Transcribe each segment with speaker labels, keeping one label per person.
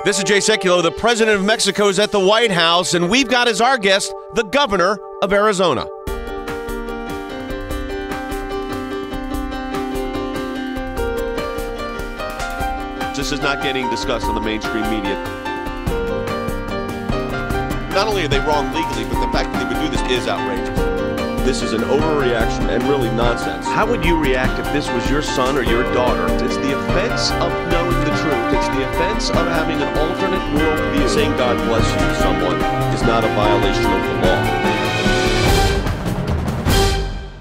Speaker 1: This is Jay Sekulow. The president of Mexico is at the White House, and we've got as our guest the governor of Arizona. This is not getting discussed on the mainstream media. Not only are they wrong legally, but the fact that they would do this is outrageous. This is an overreaction and really nonsense. How would you react if this was your son or your daughter? It's the offense of knowing the truth. It's the offense of having an alternate worldview. Saying God bless you to someone is not a violation of the law.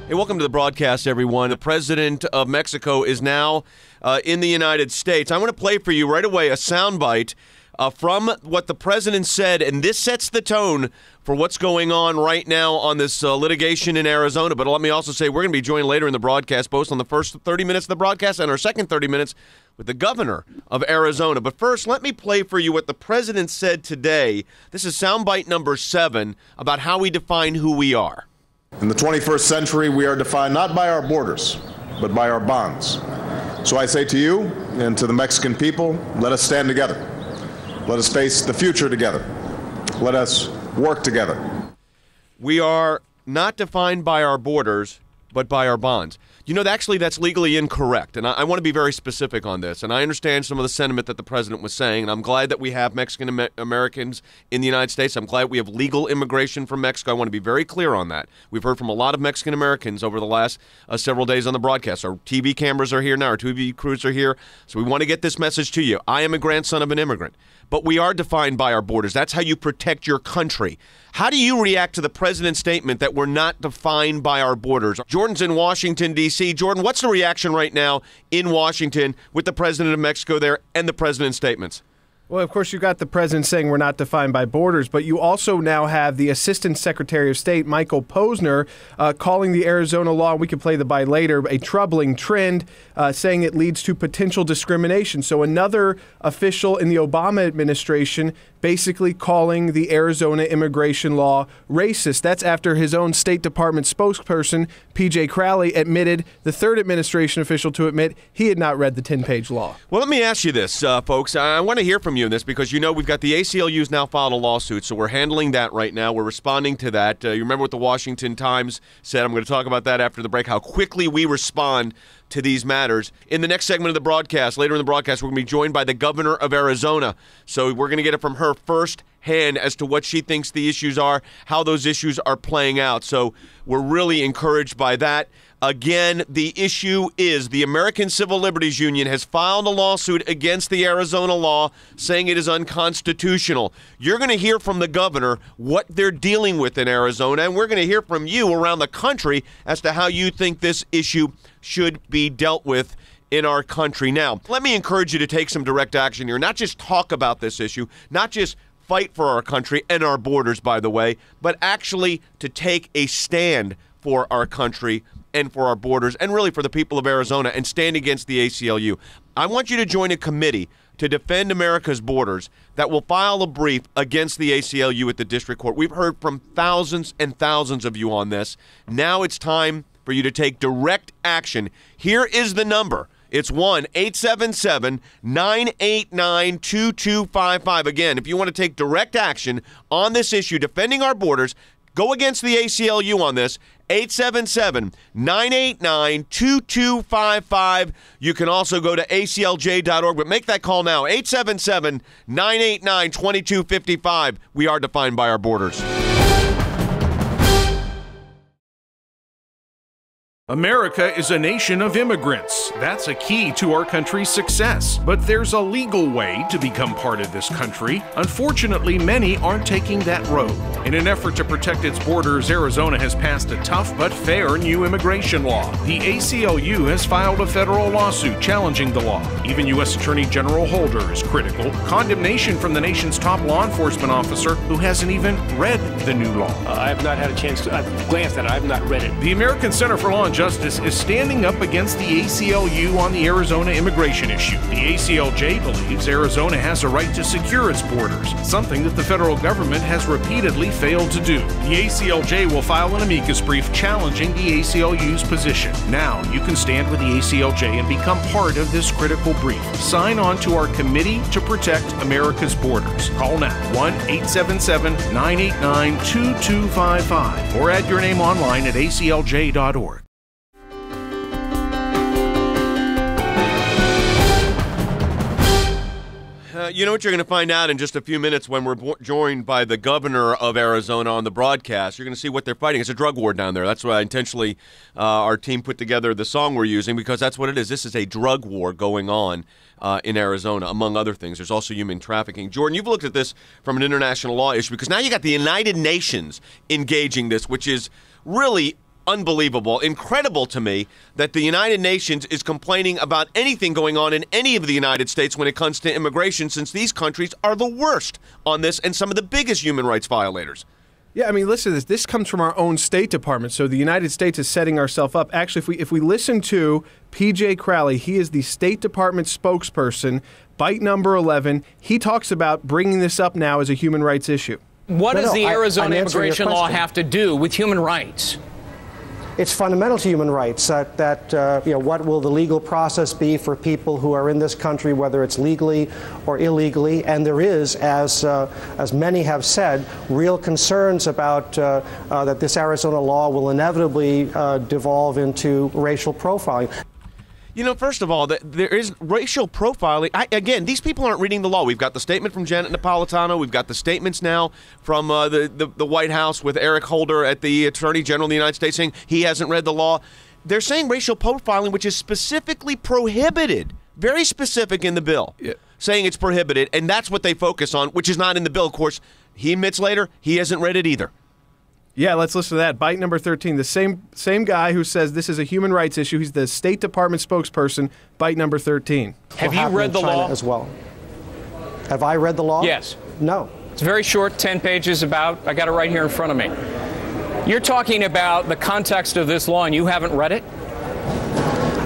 Speaker 1: Hey, welcome to the broadcast, everyone. The president of Mexico is now in the United States. I want to play for you right away a soundbite from what the president said, and this sets the tone for what's going on right now on this litigation in Arizona. But let me also say we're going to be joined later in the broadcast, both on the first 30 minutes of the broadcast and our second 30 minutes with the governor of Arizona. But first, let me play for you what the president said today. This is soundbite number 7 about how we define who we are.
Speaker 2: In the 21st century, we are defined not by our borders, but by our bonds. So I say to you and to the Mexican people, let us stand together. Let us face the future together. Let us work together.
Speaker 1: We are not defined by our borders, but by our bonds. You know, actually, that's legally incorrect, and I want to be very specific on this. And I understand some of the sentiment that the president was saying, and I'm glad that we have Mexican Americans in the United States. I'm glad we have legal immigration from Mexico. I want to be very clear on that. We've heard from a lot of Mexican Americans over the last several days on the broadcast. Our TV cameras are here now. Our TV crews are here. So we want to get this message to you. I am a grandson of an immigrant, but we are defined by our borders. That's how you protect your country. How do you react to the president's statement that we're not defined by our borders? Jordan's in Washington, D.C. Jordan, what's the reaction right now in Washington with the president of Mexico there and the president's statements?
Speaker 3: Well, of course, you got the president saying we're not defined by borders, but you also now have the Assistant Secretary of State, Michael Posner, calling the Arizona law, we can play the bite later, a troubling trend, saying it leads to potential discrimination. So another official in the Obama administration basically calling the Arizona immigration law racist. That's after his own State Department spokesperson, P.J. Crowley, admitted, the third administration official to admit, he had not read the 10-page law.
Speaker 1: Well, let me ask you this, folks. I want to hear from you in this because, you know, we've got the ACLU's now filed a lawsuit, so we're handling that right now. We're responding to that. You remember what the Washington Times said? I'm going to talk about that after the break, how quickly we respond to these matters. In the next segment of the broadcast, later in the broadcast, we're going to be joined by the governor of Arizona. So we're going to get it from her first hand as to what she thinks the issues are, how those issues are playing out. So we're really encouraged by that. Again, the issue is the American Civil Liberties Union has filed a lawsuit against the Arizona law saying it is unconstitutional. You're going to hear from the governor what they're dealing with in Arizona, and we're going to hear from you around the country as to how you think this issue should be dealt with in our country. Now, let me encourage you to take some direct action here, not just talk about this issue, not just fight for our country and our borders, by the way, but actually to take a stand for our country and for our borders and really for the people of Arizona and stand against the ACLU. I want you to join a committee to defend America's borders that will file a brief against the ACLU at the district court. We've heard from thousands and thousands of you on this. Now it's time for you to take direct action. Here is the number. It's 1-877-989-2255. Again, if you want to take direct action on this issue, defending our borders, go against the ACLU on this, 877-989-2255. You can also go to aclj.org, but make that call now, 877-989-2255. We are defined by our borders.
Speaker 4: America is a nation of immigrants. That's a key to our country's success. But there's a legal way to become part of this country. Unfortunately, many aren't taking that road. In an effort to protect its borders, Arizona has passed a tough but fair new immigration law. The ACLU has filed a federal lawsuit challenging the law. Even U.S. Attorney General Holder is critical. Condemnation from the nation's top law enforcement officer who hasn't even read the new law.
Speaker 5: I have not had a chance to. I've glanced at it. I have not read it.
Speaker 4: The American Center for Law and justice is standing up against the ACLU on the Arizona immigration issue. The ACLJ believes Arizona has a right to secure its borders, something that the federal government has repeatedly failed to do. The ACLJ will file an amicus brief challenging the ACLU's position. Now you can stand with the ACLJ and become part of this critical brief. Sign on to our Committee to Protect America's Borders. Call now 1-877-989-2255 or add your name online at aclj.org.
Speaker 1: You know what you're going to find out in just a few minutes when we're joined by the governor of Arizona on the broadcast. You're going to see what they're fighting. It's a drug war down there. That's why intentionally our team put together the song we're using, because that's what it is. This is a drug war going on in Arizona, among other things. There's also human trafficking. Jordan, you've looked at this from an international law issue, because now you got the United Nations engaging this, which is really unbelievable, incredible to me that the United Nations is complaining about anything going on in any of the United States when it comes to immigration, since these countries are the worst on this and some of the biggest human rights violators.
Speaker 3: Yeah, I mean, listen to this. This comes from our own State Department. So the United States is setting ourselves up. Actually, if we listen to P.J. Crowley, he is the State Department spokesperson, bite number 11. He talks about bringing this up now as a human rights issue.
Speaker 5: What does the Arizona immigration law have to do with human rights?
Speaker 6: It's fundamental to human rights that what will the legal process be for people who are in this country, whether it's legally or illegally, and there is, as many have said, real concerns about that this Arizona law will inevitably devolve into racial profiling.
Speaker 1: You know, first of all, there is racial profiling. Again, these people aren't reading the law. We've got the statement from Janet Napolitano. We've got the statements now from the White House with Eric Holder at the Attorney General of the United States saying he hasn't read the law. They're saying racial profiling, which is specifically prohibited, very specific in the bill, saying it's prohibited, and that's what they focus on, which is not in the bill. Of course, he admits later he hasn't read it either.
Speaker 3: Yeah, let's listen to that. Bite number 13, the same guy who says this is a human rights issue. He's the State Department spokesperson. Bite number 13.
Speaker 5: Have you read the law
Speaker 6: as well? Have I read the law?
Speaker 5: Yes.
Speaker 6: No.
Speaker 5: It's very short, 10 pages about. I got it right here in front of me. You're talking about the context of this law, and you haven't read it?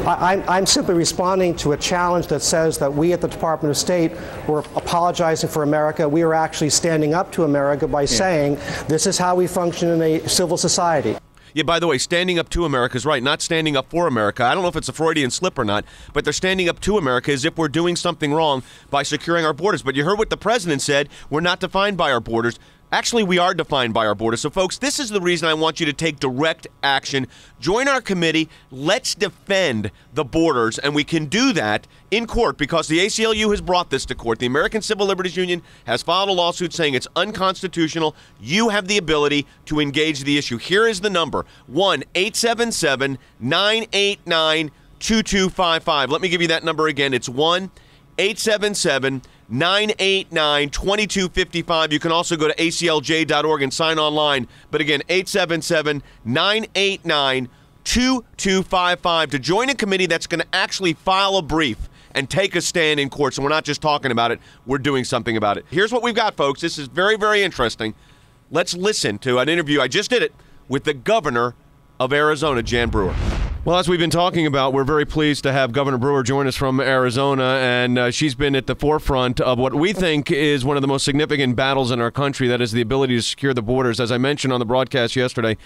Speaker 6: I'm simply responding to a challenge that says that we at the Department of State were apologizing for America. We are actually standing up to America by saying this is how we function in a civil society.
Speaker 1: Yeah, by the way, standing up to America is right, not standing up for America. I don't know if it's a Freudian slip or not, but they're standing up to America as if we're doing something wrong by securing our borders. But you heard what the president said. We're not defined by our borders. Actually, we are defined by our borders. So, folks, this is the reason I want you to take direct action. Join our committee. Let's defend the borders, and we can do that in court because the ACLU has brought this to court. The American Civil Liberties Union has filed a lawsuit saying it's unconstitutional. You have the ability to engage the issue. Here is the number, 1-877-989-2255. Let me give you that number again. It's 1-877-989-2255. You can also go to aclj.org and sign online. But again, 877-989-2255 to join a committee that's going to actually file a brief and take a stand in court. So we're not just talking about it, we're doing something about it. Here's what we've got, folks. This is very, very interesting. Let's listen to an interview. I just did it with the governor of Arizona, Jan Brewer. Well, as we've been talking about, we're very pleased to have Governor Brewer join us from Arizona, and she's been at the forefront of what we think is one of the most significant battles in our country, that is the ability to secure the borders. As I mentioned on the broadcast yesterday,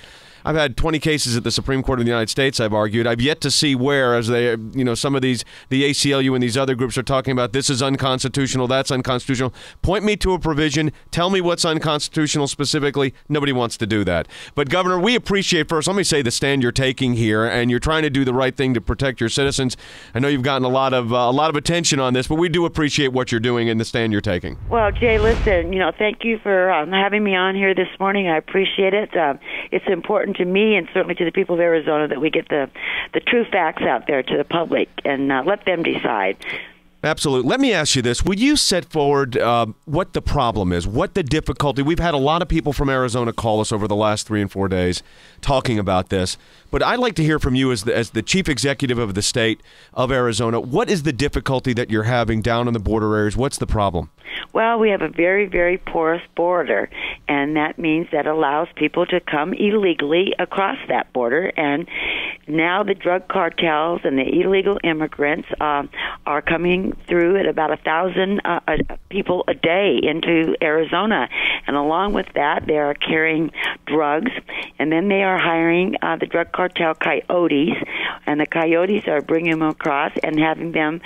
Speaker 1: I've had 20 cases at the Supreme Court of the United States, I've argued. I've yet to see where, as they, some of these, the ACLU and these other groups are talking about this is unconstitutional, that's unconstitutional. Point me to a provision. Tell me what's unconstitutional specifically. Nobody wants to do that. But, Governor, we appreciate, first, let me say the stand you're taking here, and you're trying to do the right thing to protect your citizens. I know you've gotten a lot of attention on this, but we do appreciate what you're doing and the stand you're taking.
Speaker 7: Well, Jay, listen, thank you for having me on here this morning. I appreciate it. It's important to me and certainly to the people of Arizona that we get the true facts out there to the public and let them decide.
Speaker 1: Absolutely. Let me ask you this. Will you set forward what the problem is, what the difficulty? We've had a lot of people from Arizona call us over the last 3 and 4 days talking about this, but I'd like to hear from you as the chief executive of the state of Arizona. What is the difficulty that you're having down in the border areas? What's the problem?
Speaker 7: Well, we have a very, very porous border, and that means that allows people to come illegally across that border. And now the drug cartels and the illegal immigrants are coming through at about 1,000 people a day into Arizona. And along with that, they are carrying drugs, and then they are hiring the drug cartel coyotes, and the coyotes are bringing them across and having them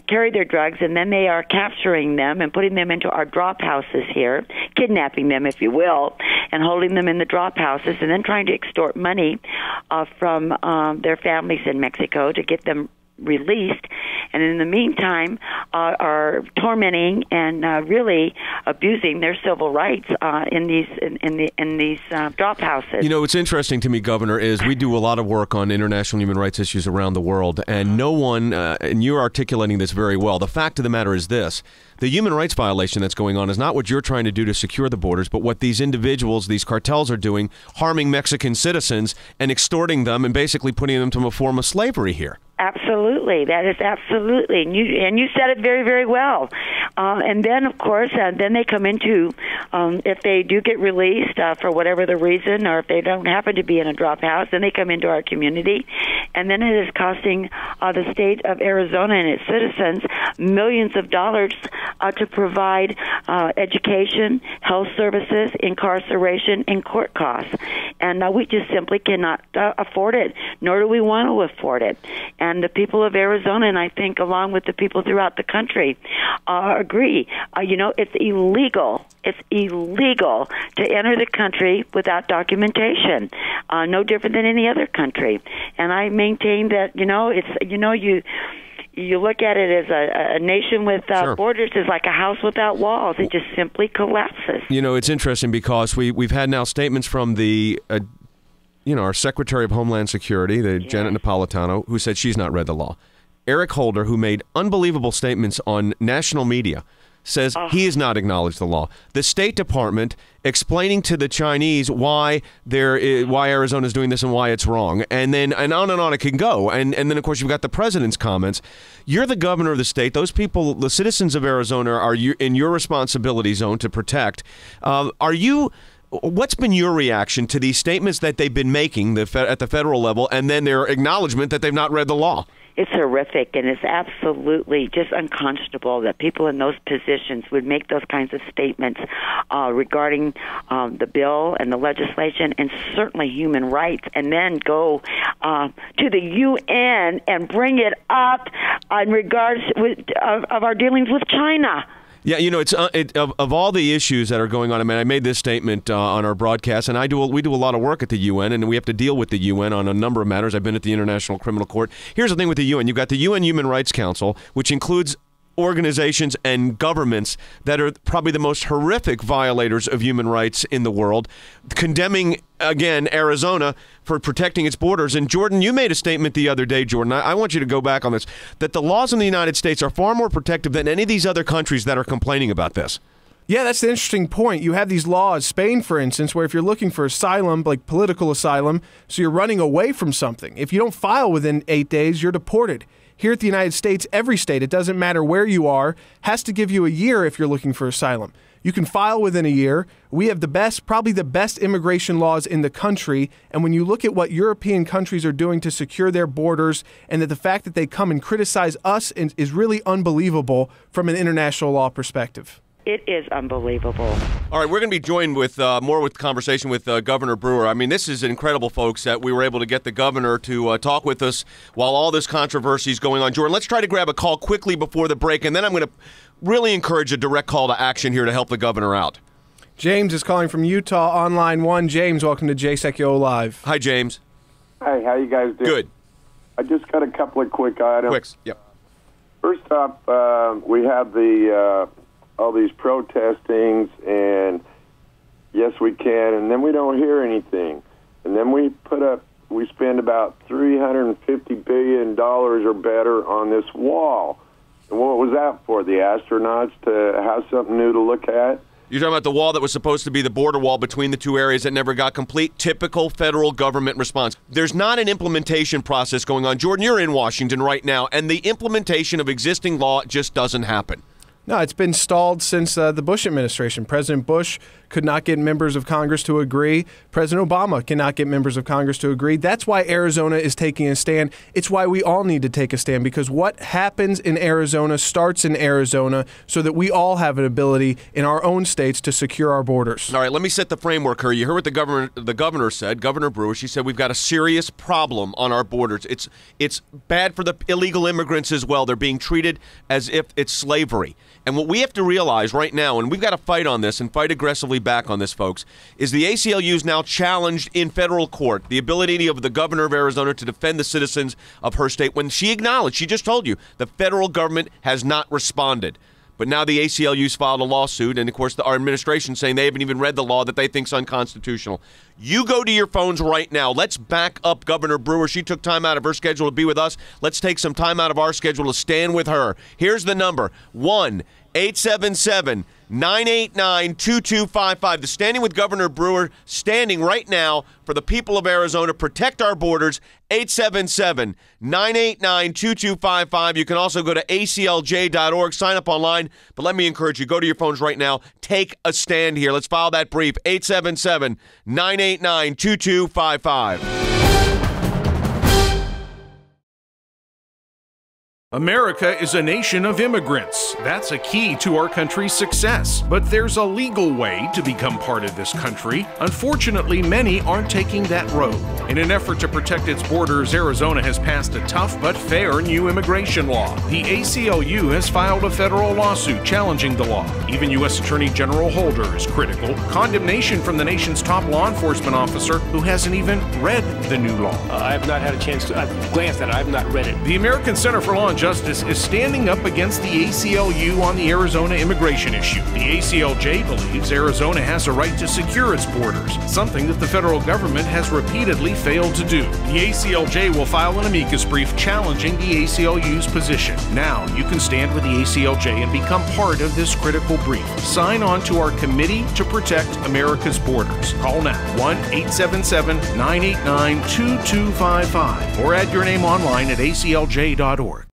Speaker 7: carry their drugs, and then they are capturing them and putting them into our drop houses here, kidnapping them, if you will, and holding them in the drop houses, and then trying to extort money from their families in Mexico to get them released, and in the meantime are tormenting and really abusing their civil rights in these drop houses.
Speaker 1: You know, what's interesting to me, Governor, is we do a lot of work on international human rights issues around the world, and no one, and you're articulating this very well, the fact of the matter is this: the human rights violation that's going on is not what you're trying to do to secure the borders, but what these individuals, these cartels are doing, harming Mexican citizens and extorting them and basically putting them to a form of slavery here.
Speaker 7: Absolutely, that is absolutely, and you said it very, very well. And then, of course, then they come into, if they do get released for whatever the reason, or if they don't happen to be in a drop house, then they come into our community, and then it is costing the state of Arizona and its citizens millions of dollars to provide education, health services, incarceration, and court costs. And we just simply cannot afford it, nor do we want to afford it. And the people of Arizona, and I think along with the people throughout the country, agree. It's illegal. It's illegal to enter the country without documentation. No different than any other country. And I maintain that you look at it as a nation without borders is like a house without walls. It just simply collapses.
Speaker 1: You know, it's interesting because we've had now statements from the our Secretary of Homeland Security, Janet Napolitano, who said she's not read the law. Eric Holder, who made unbelievable statements on national media, says he has not acknowledged the law. The State Department explaining to the Chinese why Arizona is doing this and why it's wrong, and on it can go. And then, of course, you've got the president's comments. You're the governor of the state. Those people, the citizens of Arizona, are in your responsibility zone to protect. What's been your reaction to these statements that they've been making at the federal level, and then their acknowledgement that they've not read the law?
Speaker 7: It's horrific, and it's absolutely just unconscionable that people in those positions would make those kinds of statements regarding the bill and the legislation and certainly human rights, and then go to the UN and bring it up in regards of our dealings with China.
Speaker 1: Yeah, it's of all the issues that are going on. I mean, I made this statement on our broadcast, and we do a lot of work at the UN, and we have to deal with the UN on a number of matters. I've been at the International Criminal Court. Here's the thing with the UN: you've got the UN Human Rights Council, which includes organizations and governments that are probably the most horrific violators of human rights in the world, condemning, again, Arizona for protecting its borders. And Jordan, you made a statement the other day, Jordan, I want you to go back on this, that the laws in the United States are far more protective than any of these other countries that are complaining about this.
Speaker 3: Yeah, that's the interesting point. You have these laws, Spain, for instance, where if you're looking for asylum, like political asylum, so you're running away from something. If you don't file within 8 days, you're deported. Here at the United States, every state, it doesn't matter where you are, has to give you a year if you're looking for asylum. You can file within a year. We have probably the best immigration laws in the country. And when you look at what European countries are doing to secure their borders, and that the fact that they come and criticize us is really unbelievable from an international law perspective.
Speaker 7: It is unbelievable.
Speaker 1: All right, we're going to be joined with more with conversation with Governor Brewer. I mean, this is incredible, folks, that we were able to get the governor to talk with us while all this controversy is going on. Jordan, let's try to grab a call quickly before the break, and then I'm going to really encourage a direct call to action here to help the governor out.
Speaker 3: James is calling from Utah on line 1. James, welcome to Sekulow Live.
Speaker 1: Hi, James.
Speaker 8: Hey, how you guys doing?
Speaker 1: Good.
Speaker 8: I just got a couple of quick items.
Speaker 1: Quicks, yep.
Speaker 8: First up, we have all these protestings, and yes, we can, and then we don't hear anything. And then we spend about $350 billion or better on this wall. And what was that for? The astronauts to have something new to look at?
Speaker 1: You're talking about the wall that was supposed to be the border wall between the two areas that never got complete? Typical federal government response. There's not an implementation process going on. Jordan, you're in Washington right now, and the implementation of existing law just doesn't happen.
Speaker 3: No, it's been stalled since the Bush administration. President Bush could not get members of Congress to agree. President Obama cannot get members of Congress to agree. That's why Arizona is taking a stand. It's why we all need to take a stand, because what happens in Arizona starts in Arizona, so that we all have an ability in our own states to secure our borders.
Speaker 1: All right, let me set the framework here. You heard what the governor said, Governor Brewer. She said we've got a serious problem on our borders. It's bad for the illegal immigrants as well. They're being treated as if it's slavery. And what we have to realize right now, and we've got to fight on this and fight aggressively back on this, folks, is the ACLU is now challenged in federal court the ability of the governor of Arizona to defend the citizens of her state when she acknowledged, she just told you, the federal government has not responded. But now the ACLU's filed a lawsuit, and of course our administration saying they haven't even read the law that they think's unconstitutional. You go to your phones right now. Let's back up Governor Brewer. She took time out of her schedule to be with us. Let's take some time out of our schedule to stand with her. Here's the number: 1-877-989-2255. The Standing with Governor Brewer, standing right now for the people of Arizona. Protect our borders. 877-989-2255. You can also go to aclj.org. Sign up online. But let me encourage you, go to your phones right now. Take a stand here. Let's file that brief. 877-989-2255.
Speaker 4: America is a nation of immigrants. That's a key to our country's success. But there's a legal way to become part of this country. Unfortunately, many aren't taking that road. In an effort to protect its borders, Arizona has passed a tough but fair new immigration law. The ACLU has filed a federal lawsuit challenging the law. Even U.S. Attorney General Holder is critical. Condemnation from the nation's top law enforcement officer who hasn't even read the new law.
Speaker 9: I have not had a chance to glance at it. I have not read it.
Speaker 4: The American Center for Law and Justice is standing up against the ACLU on the Arizona immigration issue. The ACLJ believes Arizona has a right to secure its borders, something that the federal government has repeatedly failed to do. The ACLJ will file an amicus brief challenging the ACLU's position. Now you can stand with the ACLJ and become part of this critical brief. Sign on to our Committee to Protect America's Borders. Call now 1-877-989-2255 or add your name online at aclj.org.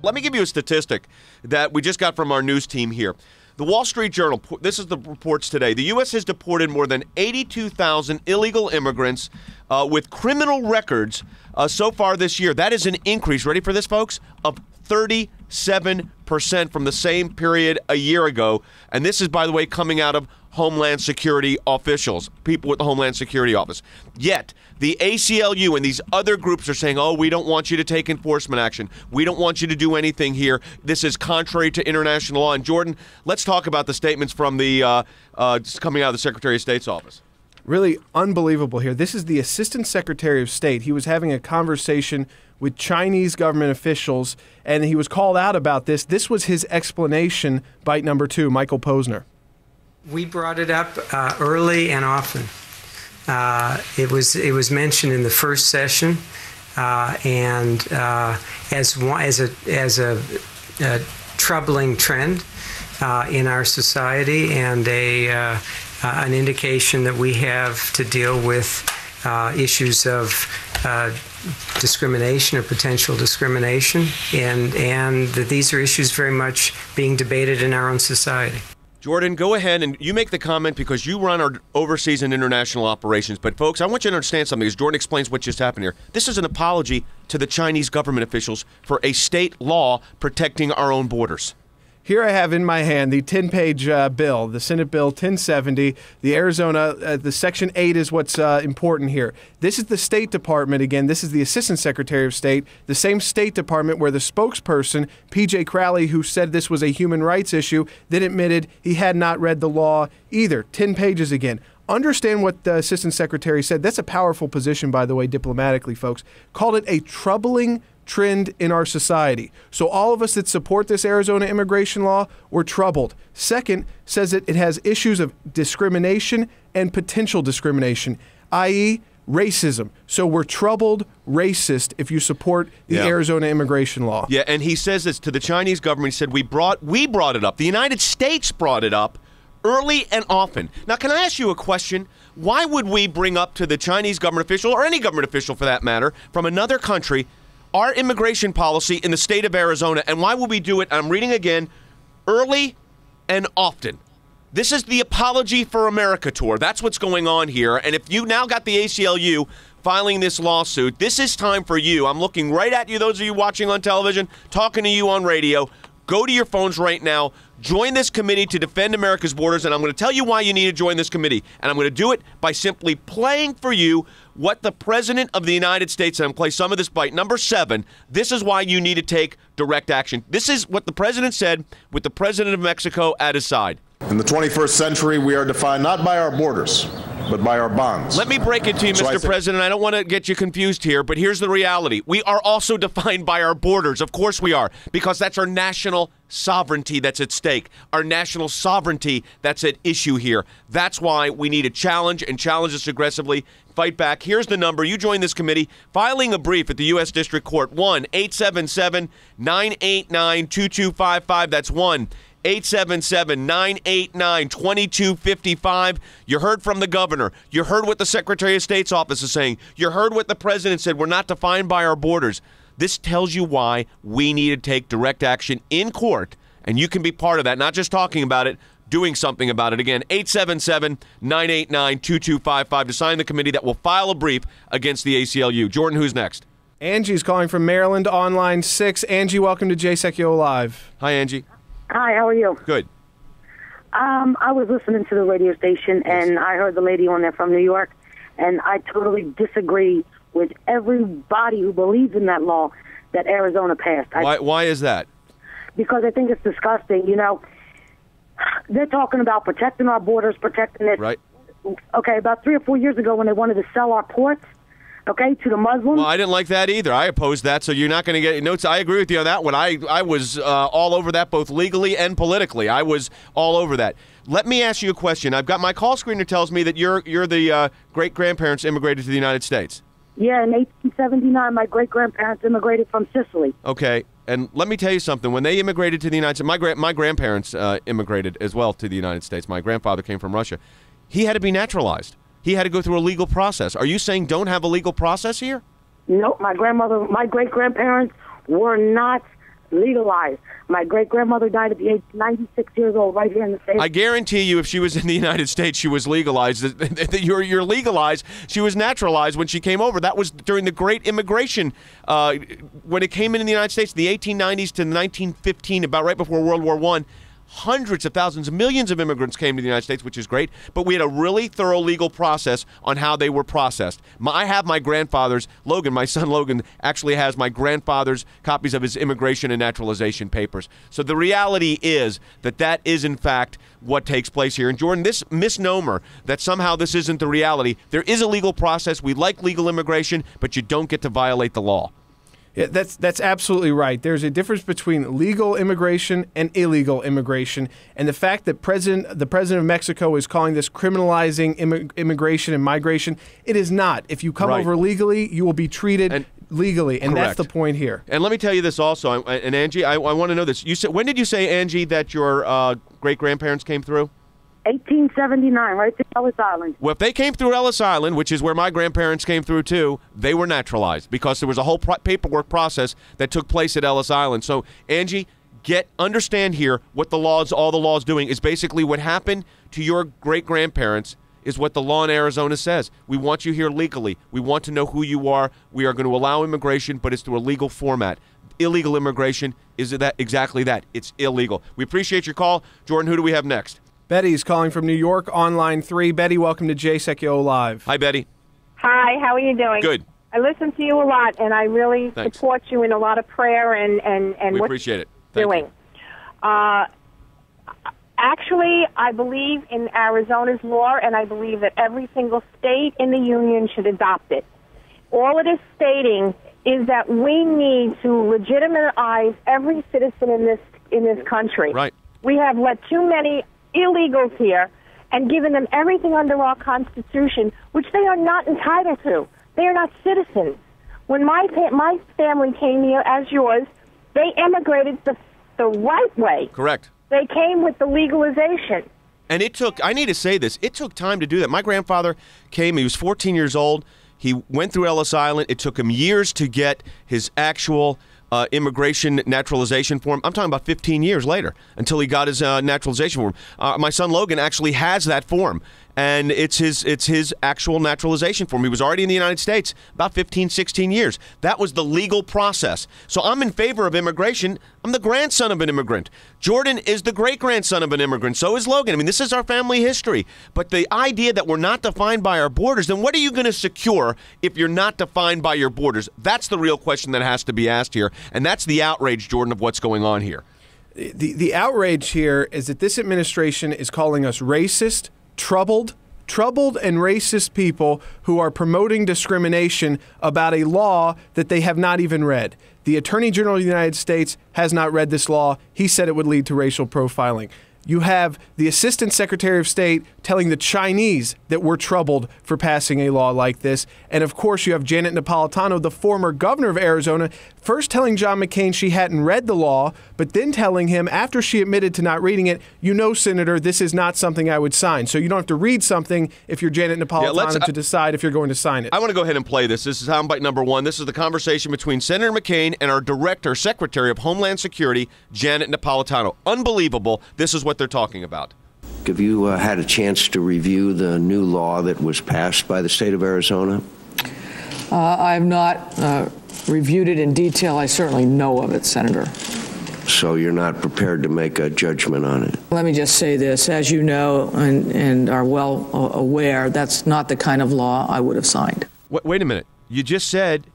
Speaker 1: Let me give you a statistic that we just got from our news team here. The Wall Street Journal, this is the reports today. The U.S. has deported more than 82,000 illegal immigrants with criminal records so far this year. That is an increase, ready for this, folks, of 37% from the same period a year ago. And this is, by the way, coming out of Homeland Security officials, people with the Homeland Security Office. Yet, the ACLU and these other groups are saying, oh, we don't want you to take enforcement action. We don't want you to do anything here. This is contrary to international law. And Jordan, let's talk about the statements from the coming out of the Secretary of State's office.
Speaker 3: Really unbelievable here. This is the Assistant Secretary of State. He was having a conversation with Chinese government officials, and he was called out about this. This was his explanation, bite number 2, Michael Posner.
Speaker 10: We brought it up early and often. It was mentioned in the first session, and as a troubling trend in our society, and an indication that we have to deal with issues of discrimination or potential discrimination, and that these are issues very much being debated in our own society.
Speaker 1: Jordan, go ahead and you make the comment because you run our overseas and international operations. But, folks, I want you to understand something as Jordan explains what just happened here. This is an apology to the Chinese government officials for a state law protecting our own borders.
Speaker 3: Here I have in my hand the 10-page bill, the Senate Bill 1070. The Arizona, the Section 8 is what's important here. This is the State Department. Again, this is the Assistant Secretary of State, the same State Department where the spokesperson, P.J. Crowley, who said this was a human rights issue, then admitted he had not read the law either. 10 pages again. Understand what the Assistant Secretary said. That's a powerful position, by the way, diplomatically, folks. Called it a troubling trend in our society. So all of us that support this Arizona immigration law, we're troubled. Second, says that it has issues of discrimination and potential discrimination, i.e. racism. So we're troubled, racist if you support the Arizona immigration law.
Speaker 1: Yeah, and he says this to the Chinese government. He said, we brought it up. The United States brought it up early and often. Now, can I ask you a question? Why would we bring up to the Chinese government official, or any government official for that matter, from another country, our immigration policy in the state of Arizona, and why would we do it, I'm reading again, early and often? This is the Apology for America tour. That's what's going on here. And if you now got the ACLU filing this lawsuit, this is time for you. I'm looking right at you, those of you watching on television, talking to you on radio. Go to your phones right now. Join this committee to defend America's borders, and I'm going to tell you why you need to join this committee. And I'm going to do it by simply playing for you what the President of the United States, and I'm going to play some of this bite. Number 7, this is why you need to take direct action. This is what the President said with the President of Mexico at his side.
Speaker 2: In the 21st century, we are defined not by our borders, but by our bonds.
Speaker 1: Let me break it to you, Mr. President. I don't want to get you confused here, but here's the reality. We are also defined by our borders. Of course we are, because that's our national sovereignty that's at stake. Our national sovereignty that's at issue here. That's why we need to challenge and challenge us aggressively. Fight back. Here's the number. You join this committee. Filing a brief at the U.S. District Court. 1-877-989-2255. That's 1-877-989-2255. You heard from the governor. You heard what the Secretary of State's office is saying. You heard what the president said. We're not defined by our borders. This tells you why we need to take direct action in court, and you can be part of that, not just talking about it, doing something about it. Again, 877-989-2255 to sign the committee that will file a brief against the ACLU. Jordan, who's next?
Speaker 3: Angie's calling from Maryland on line 6. Angie, welcome to Sekulow Live.
Speaker 1: Hi, Angie.
Speaker 11: Hi, how are you?
Speaker 1: Good.
Speaker 11: I was listening to the radio station, and I heard the lady on there from New York, and I totally disagree with everybody who believes in that law that Arizona passed.
Speaker 1: Why is that?
Speaker 11: Because I think it's disgusting. You know, they're talking about protecting our borders, protecting it.
Speaker 1: Right.
Speaker 11: Okay, about 3 or 4 years ago when they wanted to sell our ports, okay, to the Muslims.
Speaker 1: Well, I didn't like that either. I opposed that, so you're not going to get notes. I agree with you on that one. I was all over that, both legally and politically. I was all over that. Let me ask you a question. I've got my call screener tells me that you're the great-grandparents immigrated to the United States.
Speaker 11: Yeah, in 1879, my great-grandparents immigrated from Sicily.
Speaker 1: Okay, and let me tell you something. When they immigrated to the United States, my grandparents immigrated as well to the United States. My grandfather came from Russia. He had to be naturalized. He had to go through a legal process. Are you saying don't have a legal process here?
Speaker 11: No, my great-grandparents were not legalized. My great-grandmother died at the age of 96 years old right here in the States.
Speaker 1: I guarantee you if she was in the United States, she was legalized. You're legalized. She was naturalized when she came over. That was during the Great Immigration, when it came in the United States, the 1890s to 1915, about right before World War I. Hundreds of thousands, millions of immigrants came to the United States, which is great, but we had a really thorough legal process on how they were processed. I have my grandfather's, Logan, my son Logan, actually has my grandfather's copies of his immigration and naturalization papers. So the reality is that is, in fact, what takes place here. And Jordan, this misnomer that somehow this isn't the reality, there is a legal process. We like legal immigration, but you don't get to violate the law.
Speaker 3: Yeah, that's absolutely right. There's a difference between legal immigration and illegal immigration, and the fact that the president of Mexico is calling this criminalizing immigration and migration, it is not. If you come over legally, you will be treated legally, and
Speaker 1: correct.
Speaker 3: That's the point here.
Speaker 1: And let me tell you this also, and Angie, I want to know this. You said, when did you say, Angie, that your great-grandparents came through?
Speaker 11: 1879, right to Ellis Island.
Speaker 1: Well, if they came through Ellis Island, which is where my grandparents came through too, they were naturalized because there was a whole paperwork process that took place at Ellis Island. So, Angie, understand here what all the law's doing is basically what happened to your great-grandparents is what the law in Arizona says. We want you here legally. We want to know who you are. We are going to allow immigration, but it's through a legal format. Illegal immigration is exactly that. It's illegal. We appreciate your call. Jordan, who do we have next?
Speaker 3: Betty's calling from New York on line 3. Betty, welcome to Sekulow Live.
Speaker 1: Hi, Betty.
Speaker 12: Hi, how are you doing?
Speaker 1: Good.
Speaker 12: I listen to you a lot, and I really support you in a lot of prayer and
Speaker 1: we
Speaker 12: what
Speaker 1: appreciate it.
Speaker 12: you're doing. Actually, I believe in Arizona's law, and I believe that every single state in the union should adopt it. All it is stating is that we need to legitimize every citizen in this country.
Speaker 1: Right.
Speaker 12: We have let too many illegals here and given them everything under our Constitution, which they are not entitled to. They are not citizens. When my family came here, as yours, they immigrated the right way.
Speaker 1: Correct.
Speaker 12: They came with the legalization.
Speaker 1: And it took, I need to say this, it took time to do that. My grandfather came, he was 14 years old. He went through Ellis Island. It took him years to get his actual immigration naturalization form. I'm talking about 15 years later until he got his naturalization form. My son Logan actually has that form, and it's his actual naturalization form. He was already in the United States about 15, 16 years. That was the legal process. So I'm in favor of immigration. I'm the grandson of an immigrant. Jordan is the great-grandson of an immigrant. So is Logan. I mean, this is our family history. But the idea that we're not defined by our borders, then what are you going to secure if you're not defined by your borders? That's the real question that has to be asked here. And that's the outrage, Jordan, of what's going on here.
Speaker 3: The outrage here is that this administration is calling us racist, troubled and racist people who are promoting discrimination about a law that they have not even read. The Attorney General of the United States has not read this law. He said it would lead to racial profiling. You have the Assistant Secretary of State telling the Chinese that we're troubled for passing a law like this. And of course, you have Janet Napolitano, the former governor of Arizona, first telling John McCain she hadn't read the law, but then telling him after she admitted to not reading it, you know, Senator, this is not something I would sign. So you don't have to read something if you're Janet Napolitano to decide if you're going to sign it.
Speaker 1: I want to go ahead and play this. This is soundbite number one. This is the conversation between Senator McCain and our Secretary of Homeland Security, Janet Napolitano. Unbelievable. This is what they're talking about.
Speaker 13: Have you had a chance to review the new law that was passed by the state of Arizona?
Speaker 14: I have not reviewed it in detail. I certainly know of it, Senator.
Speaker 13: So you're not prepared to make a judgment on it?
Speaker 14: Let me just say this. As you know and are well aware, that's not the kind of law I would have signed.
Speaker 1: Wait a minute. You just said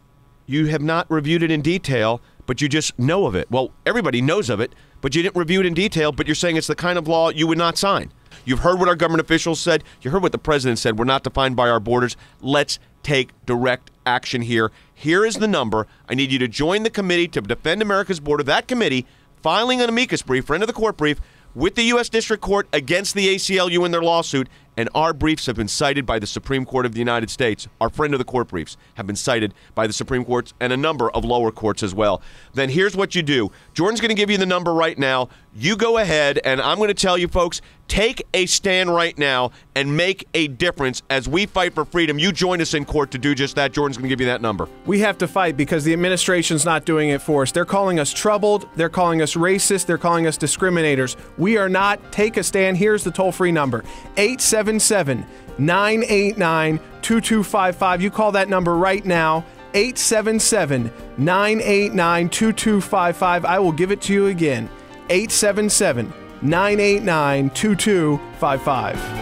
Speaker 1: you have not reviewed it in detail, but you just know of it. Well, everybody knows of it, but you didn't review it in detail, but you're saying it's the kind of law you would not sign. You've heard what our government officials said. You heard what the president said. We're not defined by our borders. Let's take direct action here. Here is the number. I need you to join the committee to defend America's border. That committee filing an amicus brief, friend of the court brief, with the U.S. District Court against the ACLU in their lawsuit, and our briefs have been cited by the Supreme Court of the United States. Our friend of the court briefs have been cited by the Supreme Court and a number of lower courts as well. Then here's what you do. Jordan's going to give you the number right now. You go ahead, and I'm going to tell you folks, take a stand right now and make a difference as we fight for freedom. You join us in court to do just that. Jordan's going to give you that number.
Speaker 3: We have to fight because the administration's not doing it for us. They're calling us troubled. They're calling us racist. They're calling us discriminators. We are not. Take a stand. Here's the toll-free number, 877-989-2255. You call that number right now, 877-989-2255. I will give it to you again, 877-989-2255.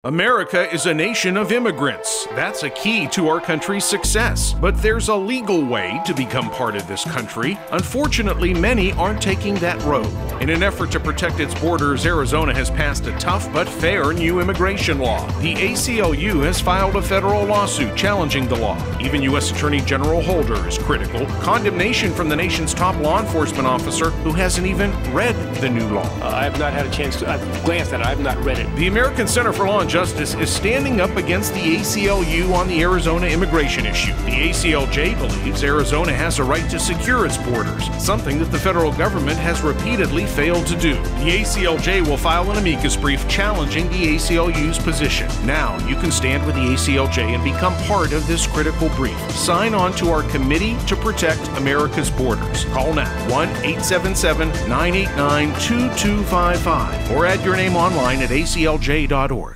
Speaker 4: America is a nation of immigrants. That's a key to our country's success. But there's a legal way to become part of this country. Unfortunately, many aren't taking that road. In an effort to protect its borders, Arizona has passed a tough but fair new immigration law. The ACLU has filed a federal lawsuit challenging the law. Even U.S. Attorney General Holder is critical. Condemnation from the nation's top law enforcement officer who hasn't even read the new law.
Speaker 9: I have not had a chance to. I've glanced at it. I have not read it.
Speaker 4: The American Center for Law and Justice is standing up against the ACLU on the Arizona immigration issue. The ACLJ believes Arizona has a right to secure its borders, something that the federal government has repeatedly failed to do. The ACLJ will file an amicus brief challenging the ACLU's position. Now you can stand with the ACLJ and become part of this critical brief. Sign on to our Committee to Protect America's Borders. Call now, 1-877-989-2255, or add your name online at aclj.org.